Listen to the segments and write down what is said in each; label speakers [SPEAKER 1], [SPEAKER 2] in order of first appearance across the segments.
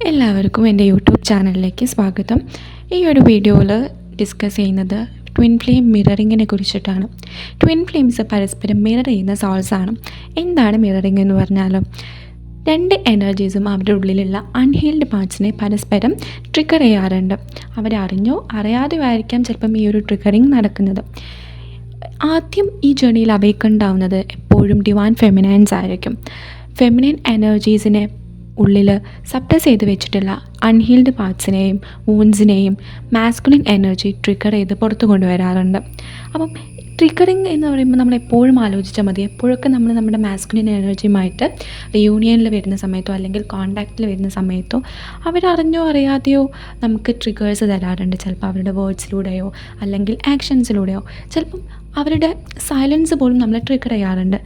[SPEAKER 1] എല്ലാവർക്കും എൻ്റെ യൂട്യൂബ് ചാനലിലേക്ക് സ്വാഗതം. ഈ ഒരു വീഡിയോയിൽ ഡിസ്കസ് ചെയ്യുന്നത് ട്വിൻ ഫ്ലെയിം മിററിങ്ങിനെ കുറിച്ചിട്ടാണ്. ട്വിൻ ഫ്ലെയിംസ് പരസ്പരം മിറർ ചെയ്യുന്ന സോൾസാണ്. എന്താണ് മിററിംഗ് എന്ന് പറഞ്ഞാൽ, രണ്ട് എനർജീസും അവരുടെ ഉള്ളിലുള്ള അൺഹീൽഡ് പാർട്സിനെ പരസ്പരം ട്രിഗർ ചെയ്യാറുണ്ട്. അവരറിഞ്ഞോ അറിയാതെയോ ആയിരിക്കാം ചിലപ്പം ഈ ഒരു ട്രിഗറിങ് നടക്കുന്നത്. ആദ്യം ഈ ജേണിയിൽ അവേക്കണ്ടാവുന്നത് എപ്പോഴും ഡിവൈൻ ഫെമിനൈൻസ് ആയിരിക്കും. ഫെമിനൈൻ എനർജീസിനെ ഉള്ളിൽ സപ്രസ് ചെയ്ത് വെച്ചിട്ടുള്ള അൺഹീൽഡ് പാർട്സിനെയും വൂൺസിനെയും മാസ്കുലിൻ എനർജി ട്രിഗർ ചെയ്ത് പുറത്തു കൊണ്ടുവരാറുണ്ട്. അപ്പം ട്രിഗറിങ് എന്ന് പറയുമ്പോൾ നമ്മൾ എപ്പോഴും ആലോചിച്ചാൽ മതി, എപ്പോഴൊക്കെ നമ്മൾ നമ്മുടെ മാസ്കുലിൻ എനർജിയുമായിട്ട് റിയൂണിയനിൽ വരുന്ന സമയത്തോ അല്ലെങ്കിൽ കോണ്ടാക്റ്റിൽ വരുന്ന സമയത്തോ അവരറിഞ്ഞോ അറിയാതെയോ നമുക്ക് ട്രിഗേഴ്സ് തരാറുണ്ട്. ചിലപ്പോൾ അവരുടെ വേർഡ്സിലൂടെയോ അല്ലെങ്കിൽ ആക്ഷൻസിലൂടെയോ, ചിലപ്പം അവരുടെ സൈലൻസ് പോലും നമ്മളെ ട്രിഗർ ചെയ്യാറുണ്ട്.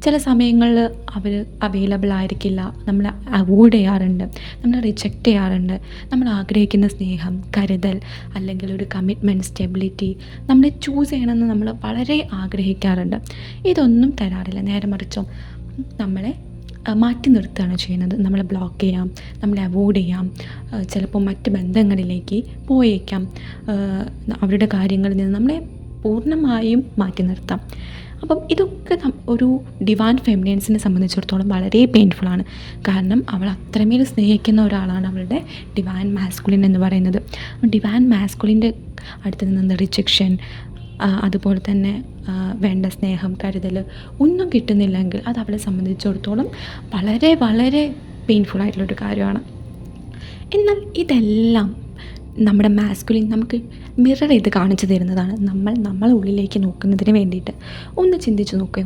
[SPEAKER 1] ചില സമയങ്ങളിൽ അവർ അവൈലബിൾ ആയിരിക്കില്ല, നമ്മൾ അവോയ്ഡ് ചെയ്യാറുണ്ട്, നമ്മൾ റിജക്റ്റ് ചെയ്യാറുണ്ട്. നമ്മൾ ആഗ്രഹിക്കുന്ന സ്നേഹം, കരുതൽ അല്ലെങ്കിൽ ഒരു കമ്മിറ്റ്മെൻറ്റ്, സ്റ്റെബിലിറ്റി നമ്മളെ ചൂസ് ചെയ്യണമെന്ന് നമ്മൾ വളരെ ആഗ്രഹിക്കാറുണ്ട്. ഇതൊന്നും തരാറില്ല. നേരെ മറിച്ചോ നമ്മളെ മാറ്റി നിർത്തുകയാണ് ചെയ്യുന്നത്. നമ്മളെ ബ്ലോക്ക് ചെയ്യാം, നമ്മളെ അവോയ്ഡ് ചെയ്യാം, ചിലപ്പോൾ മറ്റ് ബന്ധങ്ങളിലേക്ക് പോയേക്കാം, അവരുടെ കാര്യങ്ങളിൽ നിന്ന് നമ്മളെ പൂർണ്ണമായും മാറ്റി നിർത്താം. അപ്പം ഇതൊക്കെ ഒരു ഡിവൈൻ ഫെമിനൈൻസിനെ സംബന്ധിച്ചിടത്തോളം വളരെ പെയിൻഫുള്ളാണ്. കാരണം അവൾ അത്രമേൽ സ്നേഹിക്കുന്ന ഒരാളാണ് അവളുടെ ഡിവൈൻ മാസ്കുലിൻ എന്ന് പറയുന്നത്. ഡിവൈൻ മാസ്കുലിൻ്റെ അടുത്ത് നിന്ന് റിജക്ഷൻ, അതുപോലെ തന്നെ വേണ്ട സ്നേഹം, കരുതൽ ഒന്നും കിട്ടുന്നില്ലെങ്കിൽ അത് അവളെ സംബന്ധിച്ചിടത്തോളം വളരെ വളരെ പെയിൻഫുള്ളായിട്ടുള്ളൊരു കാര്യമാണ്. എന്നാൽ ഇതെല്ലാം നമ്മുടെ മാസ്കുലിൻ നമുക്ക് മിറർ ചെയ്ത് കാണിച്ചു തരുന്നതാണ്. നമ്മളെ ഉള്ളിലേക്ക് നോക്കുന്നതിന് വേണ്ടിയിട്ട് ഒന്ന് ചിന്തിച്ച് നോക്കുക.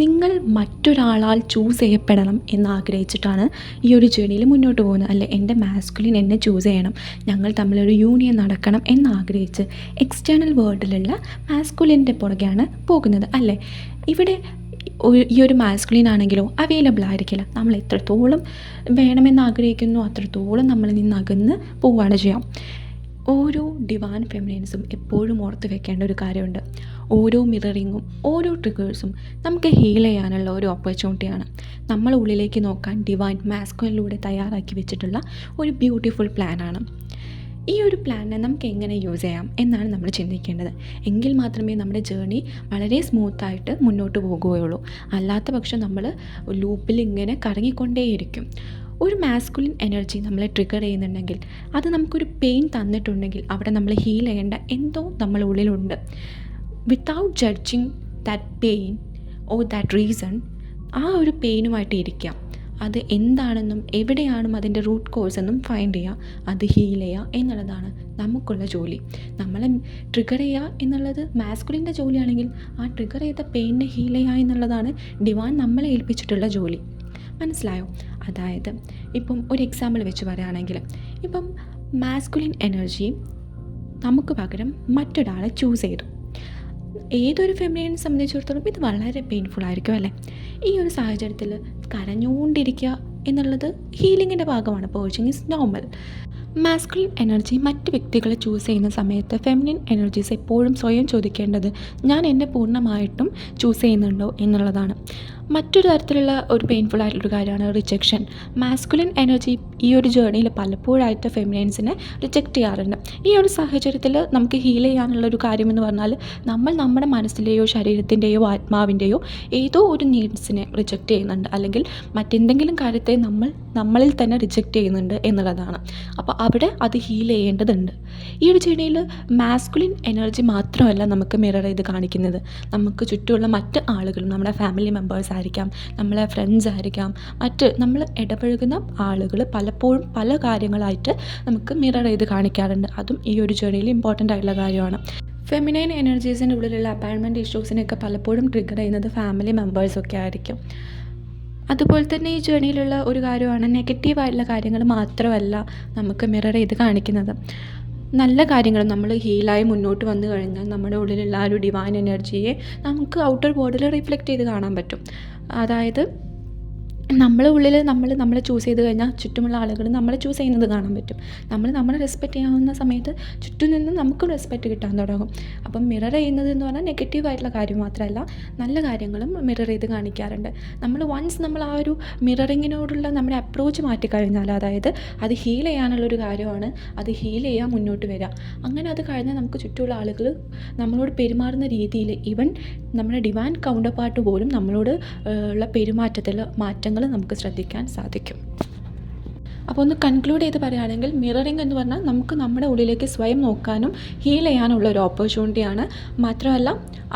[SPEAKER 1] നിങ്ങൾ മറ്റൊരാളാൽ ചൂസ് ചെയ്യപ്പെടണം എന്നാഗ്രഹിച്ചിട്ടാണ് ഈ ഒരു ജേണിയിൽ മുന്നോട്ട് പോകുന്നത്. അല്ലെ, എൻ്റെ മാസ്കുലിൻ എന്നെ ചൂസ് ചെയ്യണം, ഞങ്ങൾ തമ്മിലൊരു യൂണിയൻ നടക്കണം എന്നാഗ്രഹിച്ച് എക്സ്റ്റേണൽ വേൾഡിലുള്ള മാസ്കുലിൻ്റെ പുറകെയാണ് പോകുന്നത്. അല്ലേ, ഇവിടെ ഈ ഒരു മാസ്കുലിൻ ആണെങ്കിലോ അവൈലബിൾ ആയിരിക്കില്ല. നമ്മൾ എത്രത്തോളം വേണമെന്ന് ആഗ്രഹിക്കുന്നു അത്രത്തോളം നമ്മളിൽ നിന്ന് അകന്ന് പോവുകയാണ് ചെയ്യാം. ഓരോ ഡിവൈൻ ഫെമിനൈൻസും എപ്പോഴും ഓർത്ത് വെക്കേണ്ട ഒരു കാര്യമുണ്ട്. ഓരോ മിററിങ്ങും ഓരോ ട്രിഗേഴ്സും നമുക്ക് ഹീൽ ചെയ്യാനുള്ള ഒരു ഓപ്പർച്യൂണിറ്റിയാണ്. നമ്മളെ ഉള്ളിലേക്ക് നോക്കാൻ ഡിവൈൻ മാസ്കുലിനിലൂടെ തയ്യാറാക്കി വെച്ചിട്ടുള്ള ഒരു ബ്യൂട്ടിഫുൾ പ്ലാനാണ്. ഈ ഒരു പ്ലാനിനെ നമുക്ക് എങ്ങനെ യൂസ് ചെയ്യാം എന്നാണ് നമ്മൾ ചിന്തിക്കേണ്ടത്. എങ്കിൽ മാത്രമേ നമ്മുടെ ജേർണി വളരെ സ്മൂത്തായിട്ട് മുന്നോട്ട് പോകുകയുള്ളൂ. അല്ലാത്ത പക്ഷം നമ്മൾ ലൂപ്പിൽ ഇങ്ങനെ കറങ്ങിക്കൊണ്ടേയിരിക്കും. ഒരു മാസ്കുലിൻ എനർജി നമ്മളെ ട്രിഗർ ചെയ്യുന്നുണ്ടെങ്കിൽ, അത് നമുക്കൊരു പെയിൻ തന്നിട്ടുണ്ടെങ്കിൽ അവിടെ നമ്മൾ ഹീൽ ചെയ്യേണ്ട എന്തോ നമ്മളെ ഉള്ളിലുണ്ട്. Without judging that pain or that reason, ആ ഒരു പെയിനുമായിട്ട് ഇരിക്കാം. അത് എന്താണെന്നും എവിടെയാണും അതിൻ്റെ റൂട്ട് കോഴ്സ് എന്നും ഫൈൻഡ് ചെയ്യുക, അത് ഹീൽ ചെയ്യുക എന്നുള്ളതാണ് നമുക്കുള്ള ജോലി. നമ്മളെ ട്രിഗർ ചെയ്യുക എന്നുള്ളത് മാസ്കുലിൻ്റെ ജോലിയാണെങ്കിൽ, ആ ട്രിഗർ ചെയ്ത പെയിനെ ഹീൽ ചെയ്യുക എന്നുള്ളതാണ് ഡിവൈൻ നമ്മളെ ഏൽപ്പിച്ചിട്ടുള്ള ജോലി. മനസ്സിലായോ? അതായത് ഇപ്പം ഒരു എക്സാമ്പിൾ വെച്ച് പറയുകയാണെങ്കിൽ, ഇപ്പം മാസ്കുലിൻ എനർജി നമുക്ക് പകരം മറ്റൊരാളെ ചൂസ് ചെയ്തു. ഏതൊരു ഫെമിനൈനെ സംബന്ധിച്ചിടത്തോളം ഇത് വളരെ പെയിൻഫുൾ ആയിരിക്കും, അല്ലേ? ഈ ഒരു സാഹചര്യത്തിൽ കരഞ്ഞുകൊണ്ടിരിക്കുക എന്നുള്ളത് ഹീലിങ്ങിൻ്റെ ഭാഗമാണ്. പേർച്ചിങ് ഈസ് നോർമൽ. മാസ്കുലിൻ എനർജി മറ്റ് വ്യക്തികളെ ചൂസ് ചെയ്യുന്ന സമയത്ത് ഫെമിനിൻ എനർജീസ് എപ്പോഴും സ്വയം ചോദിക്കേണ്ടത്, ഞാൻ എന്നെ പൂർണ്ണമായിട്ടും ചൂസ് ചെയ്യുന്നുണ്ടോ എന്നുള്ളതാണ്. മറ്റൊരു തരത്തിലുള്ള ഒരു പെയിൻഫുൾ ആയിട്ടുള്ളൊരു കാര്യമാണ് റിജക്ഷൻ. മാസ്കുലിൻ എനർജി ഈ ഒരു ജേർണിയിൽ പലപ്പോഴായിട്ട് ഫെമിനൈൻസിനെ റിജക്റ്റ് ചെയ്യാറുണ്ട്. ഈ ഒരു സാഹചര്യത്തിൽ നമുക്ക് ഹീൽ ചെയ്യാനുള്ളൊരു കാര്യമെന്ന് പറഞ്ഞാൽ, നമ്മൾ നമ്മുടെ മനസ്സിലെയോ ശരീരത്തിൻ്റെയോ ആത്മാവിൻ്റെയോ ഏതോ ഒരു നീഡ്സിനെ റിജക്റ്റ് ചെയ്യുന്നുണ്ട്, അല്ലെങ്കിൽ മറ്റെന്തെങ്കിലും കാര്യത്തെ നമ്മളിൽ തന്നെ റിജക്റ്റ് ചെയ്യുന്നുണ്ട് എന്നുള്ളതാണ്. അപ്പോൾ അവിടെ അത് ഹീൽ ചെയ്യേണ്ടതുണ്ട്. ഈ ഒരു ജേർണിയിൽ മാസ്കുലിൻ എനർജി മാത്രമല്ല നമുക്ക് മിറർ ചെയ്ത് കാണിക്കുന്നത്. നമുക്ക് ചുറ്റുമുള്ള മറ്റ് ആളുകളും, നമ്മുടെ ഫാമിലി മെമ്പേഴ്സ് ആയിരിക്കാം, നമ്മളെ ഫ്രണ്ട്സ് ആയിരിക്കാം, മറ്റ് നമ്മൾ ഇടപഴകുന്ന ആളുകൾ പലപ്പോഴും പല കാര്യങ്ങളായിട്ട് നമുക്ക് മിറർ ചെയ്ത് കാണിക്കാറുണ്ട്. അതും ഈ ഒരു ജേർണിയിൽ ഇമ്പോർട്ടൻ്റ് ആയിട്ടുള്ള കാര്യമാണ്. ഫെമിനൈൻ എനർജീസിൻ്റെ ഉള്ളിലുള്ള അപ്പാർട്ട്മെൻറ്റ് ഇഷ്യൂസിനെയൊക്കെ പലപ്പോഴും ട്രിഗർ ചെയ്യുന്നത് ഫാമിലി മെമ്പേഴ്സൊക്കെ ആയിരിക്കും. അതുപോലെ തന്നെ ഈ ജേർണിയിലുള്ള ഒരു കാര്യമാണ്, നെഗറ്റീവായിട്ടുള്ള കാര്യങ്ങൾ മാത്രമല്ല നമുക്ക് മിറർ ചെയ്ത് കാണിക്കുന്നത്. നല്ല കാര്യങ്ങൾ നമ്മൾ ഹീലായി മുന്നോട്ട് വന്നു കഴിഞ്ഞാൽ നമ്മുടെ ഉള്ളിലുള്ള ആ ഒരു ഡിവൈൻ എനർജിയെ നമുക്ക് ഔട്ടർ വേൾഡിൽ റിഫ്ലക്റ്റ് ചെയ്ത് കാണാൻ പറ്റും. അതായത് നമ്മളെ ഉള്ളിൽ നമ്മളെ ചൂസ് ചെയ്ത് കഴിഞ്ഞാൽ ചുറ്റുമുള്ള ആളുകൾ നമ്മളെ ചൂസ് ചെയ്യുന്നത് കാണാൻ പറ്റും. നമ്മളെ റെസ്പെക്റ്റ് ചെയ്യാവുന്ന സമയത്ത് ചുറ്റും നിന്ന് നമുക്കും റെസ്പെക്റ്റ് കിട്ടാൻ തുടങ്ങും. അപ്പം മിറർ ചെയ്യുന്നത് എന്ന് പറഞ്ഞാൽ നെഗറ്റീവായിട്ടുള്ള കാര്യം മാത്രമല്ല, നല്ല കാര്യങ്ങളും മിറർ ചെയ്ത് കാണിക്കാറുണ്ട്. നമ്മൾ ആ ഒരു മിററിങ്ങിനോടുള്ള നമ്മുടെ അപ്രോച്ച് മാറ്റിക്കഴിഞ്ഞാൽ, അതായത് അത് ഹീൽ ചെയ്യാനുള്ളൊരു കാര്യമാണ്, അത് ഹീൽ ചെയ്യാൻ മുന്നോട്ട് വരിക. അങ്ങനെ അത് കഴിഞ്ഞാൽ നമുക്ക് ചുറ്റുമുള്ള ആളുകൾ നമ്മളോട് പെരുമാറുന്ന രീതിയിൽ, ഈവൻ നമ്മുടെ ഡിവൈൻ കൗണ്ടർ പാർട്ട് പോലും നമ്മളോട് ഉള്ള പെരുമാറ്റത്തിൽ മാറ്റങ്ങൾ നമുക്ക് ശ്രദ്ധിക്കാൻ സാധിക്കും. അപ്പോൾ ഒന്ന് കൺക്ലൂഡ് ചെയ്ത് പറയുകയാണെങ്കിൽ, മിററിംഗ് എന്ന് പറഞ്ഞാൽ നമുക്ക് നമ്മുടെ ഉള്ളിലേക്ക് സ്വയം നോക്കാനും ഹീൽ ചെയ്യാനുള്ള ഒരു ഓപ്പർച്യൂണിറ്റിയാണ്. മാത്രമല്ല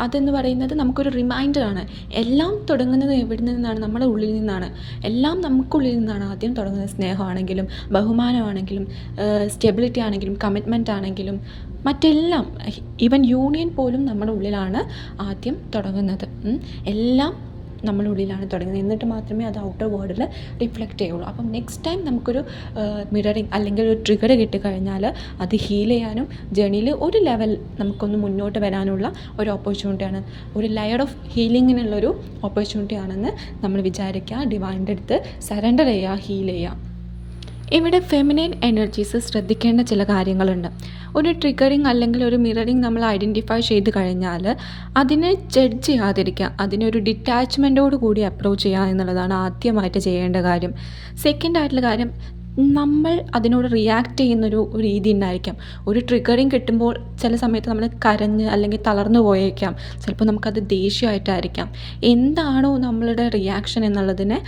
[SPEAKER 1] അതെന്ന് പറയുന്നത് നമുക്കൊരു റിമൈൻഡറാണ്. എല്ലാം തുടങ്ങുന്നത് എവിടെ നിന്നാണ്? നമ്മുടെ ഉള്ളിൽ നിന്നാണ്. എല്ലാം നമുക്കുള്ളിൽ നിന്നാണ് ആദ്യം തുടങ്ങുന്നത്. സ്നേഹമാണെങ്കിലും ബഹുമാനമാണെങ്കിലും സ്റ്റെബിലിറ്റി ആണെങ്കിലും കമ്മിറ്റ്മെൻ്റ് ആണെങ്കിലും മറ്റെല്ലാം, ഈവൻ യൂണിയൻ പോലും നമ്മുടെ ഉള്ളിലാണ് ആദ്യം തുടങ്ങുന്നത്. എല്ലാം നമ്മുടെ ഉള്ളിലാണ് തുടങ്ങുന്നത്. എന്നിട്ട് മാത്രമേ അത് ഔട്ടർ വേൾഡിൽ റിഫ്ലക്റ്റ് ചെയ്യുള്ളൂ. അപ്പം നെക്സ്റ്റ് ടൈം നമുക്കൊരു മിററിങ് അല്ലെങ്കിൽ ഒരു ട്രിഗർ കിട്ടിക്കഴിഞ്ഞാൽ അത് ഹീൽ ചെയ്യാനും ജേണിയിൽ ഒരു ലെവൽ നമുക്കൊന്ന് മുന്നോട്ട് വരാനുള്ള ഒരു ഓപ്പർച്യൂണിറ്റിയാണ്, ഒരു ലെയർ ഓഫ് ഹീലിങ്ങിനുള്ളൊരു ഓപ്പർച്യൂണിറ്റിയാണെന്ന് നമ്മൾ വിചാരിക്കുക. ഡിവൈൻ്റെ അടുത്ത് സറണ്ടർ ചെയ്യുക, ഹീൽ ചെയ്യുക. ഇവിടെ ഫെമിനൈൻ എനർജീസ് ശ്രദ്ധിക്കേണ്ട ചില കാര്യങ്ങളുണ്ട്. ഒരു ട്രിഗറിങ് അല്ലെങ്കിൽ ഒരു മിററിങ് നമ്മൾ ഐഡൻറ്റിഫൈ ചെയ്ത് കഴിഞ്ഞാൽ അതിനെ ജഡ്ജ് ചെയ്യാതിരിക്കുക, അതിനെ ഒരു ഡിറ്റാച്ച്മെൻറ്റോട് കൂടി അപ്രോച്ച് ചെയ്യുക എന്നുള്ളതാണ് ആദ്യമായിട്ട് ചെയ്യേണ്ട കാര്യം. സെക്കൻഡായിട്ടുള്ള കാര്യം, നമ്മൾ അതിനോട് റിയാക്ട് ചെയ്യുന്നൊരു രീതി ഉണ്ടായിരിക്കാം. ഒരു ട്രിഗറിങ് കിട്ടുമ്പോൾ ചില സമയത്ത് നമ്മൾ കരഞ്ഞ് അല്ലെങ്കിൽ തളർന്നു പോയേക്കാം. ചിലപ്പോൾ നമുക്കത് ദേഷ്യമായിട്ടായിരിക്കാം. എന്താണോ നമ്മളുടെ റിയാക്ഷൻ എന്നുള്ളതിനെ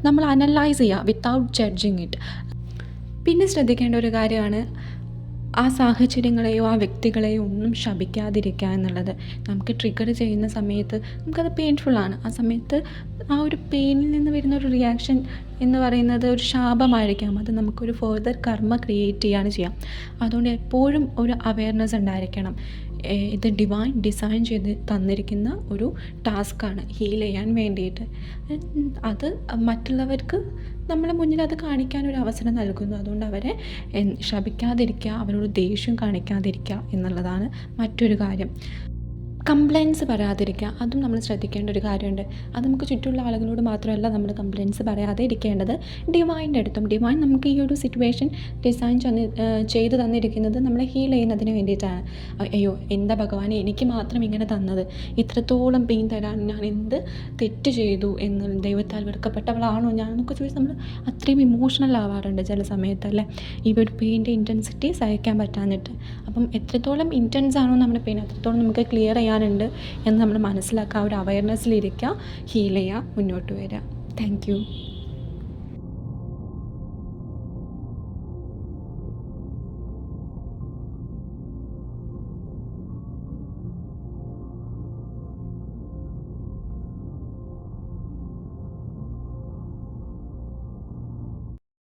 [SPEAKER 1] നമ്മൾ അനലൈസ് ചെയ്യുക വിത്തൗട്ട് ജഡ്ജിങ് ഇറ്റ്. പിന്നെ ശ്രദ്ധിക്കേണ്ട ഒരു കാര്യമാണ്, ആ സാഹചര്യങ്ങളെയോ ആ വ്യക്തികളെയോ ഒന്നും ശപിക്കാതിരിക്കുക എന്നുള്ളത്. നമുക്ക് ട്രിഗർ ചെയ്യുന്ന സമയത്ത് നമുക്കത് പെയിൻഫുള്ളാണ്. ആ സമയത്ത് ആ ഒരു പെയിനിൽ നിന്ന് വരുന്ന ഒരു റിയാക്ഷൻ എന്ന് പറയുന്നത് ഒരു ശാപമായിരിക്കാം. അത് നമുക്കൊരു ഫർദർ കർമ്മ ക്രിയേറ്റ് ചെയ്യാണ് ചെയ്യാം. അതുകൊണ്ട് എപ്പോഴും ഒരു അവെയർനെസ് ഉണ്ടായിരിക്കണം. ഇത് ഡിവൈൻ ഡിസൈൻ ചെയ്ത് തന്നിരിക്കുന്ന ഒരു ടാസ്ക്കാണ് ഹീൽ ചെയ്യാൻ വേണ്ടിയിട്ട്. അത് മറ്റുള്ളവർക്ക് നമ്മളെ മുന്നിൽ അത് കാണിക്കാനൊരു അവസരം നൽകുന്നു. അതുകൊണ്ട് അവരെ ശപിക്കാതിരിക്കുക, അവരോട് ദേഷ്യം കാണിക്കാതിരിക്കുക എന്നുള്ളതാണ് മറ്റൊരു കാര്യം. കംപ്ലയിൻറ്റ്സ് പറയാതിരിക്കുക, അതും നമ്മൾ ശ്രദ്ധിക്കേണ്ട ഒരു കാര്യമുണ്ട്. അത് നമുക്ക് ചുറ്റുമുള്ള ആളുകളോട് മാത്രമല്ല നമ്മൾ കംപ്ലയിൻറ്റ്സ് പറയാതെ ഇരിക്കേണ്ടത് ഡിവൈൻ്റെ അടുത്തും. ഡിവൈൻ നമുക്ക് ഈ ഒരു സിറ്റുവേഷൻ ഡിസൈൻ ചെയ്ത് തന്നിരിക്കുന്നത് നമ്മളെ ഹീൽ ചെയ്യുന്നതിന് വേണ്ടിയിട്ടാണ്. അയ്യോ എന്താ ഭഗവാനെ എനിക്ക് മാത്രം ഇങ്ങനെ തന്നത്, ഇത്രത്തോളം പെയിൻ തരാൻ ഞാൻ എന്ത് തെറ്റ് ചെയ്തു എന്ന്, ദൈവത്താൽ വെറുക്കപ്പെട്ടവളാണോ ഞാൻ എന്നൊക്കെ ചോദിച്ച് നമ്മൾ അത്രയും ഇമോഷണൽ ആവാറുണ്ട് ചില സമയത്തല്ലേ, ഈ ഒരു പെയിൻ്റെ ഇൻറ്റൻസിറ്റി സഹിക്കാൻ പറ്റാഞ്ഞിട്ട്. അപ്പം എത്രത്തോളം ഇൻറ്റൻസ് ആണോ നമ്മുടെ പെയിൻ അത്രത്തോളം നമുക്ക് ക്ലിയർ ചെയ്യാനുണ്ട് എന്ന് നമ്മൾ മനസ്സിലാക്കുക. ഒരു അവയർനെസ്സിലിരിക്കുക, ഹീൽ ചെയ്യുക, മുന്നോട്ട് വരിക. Thank you.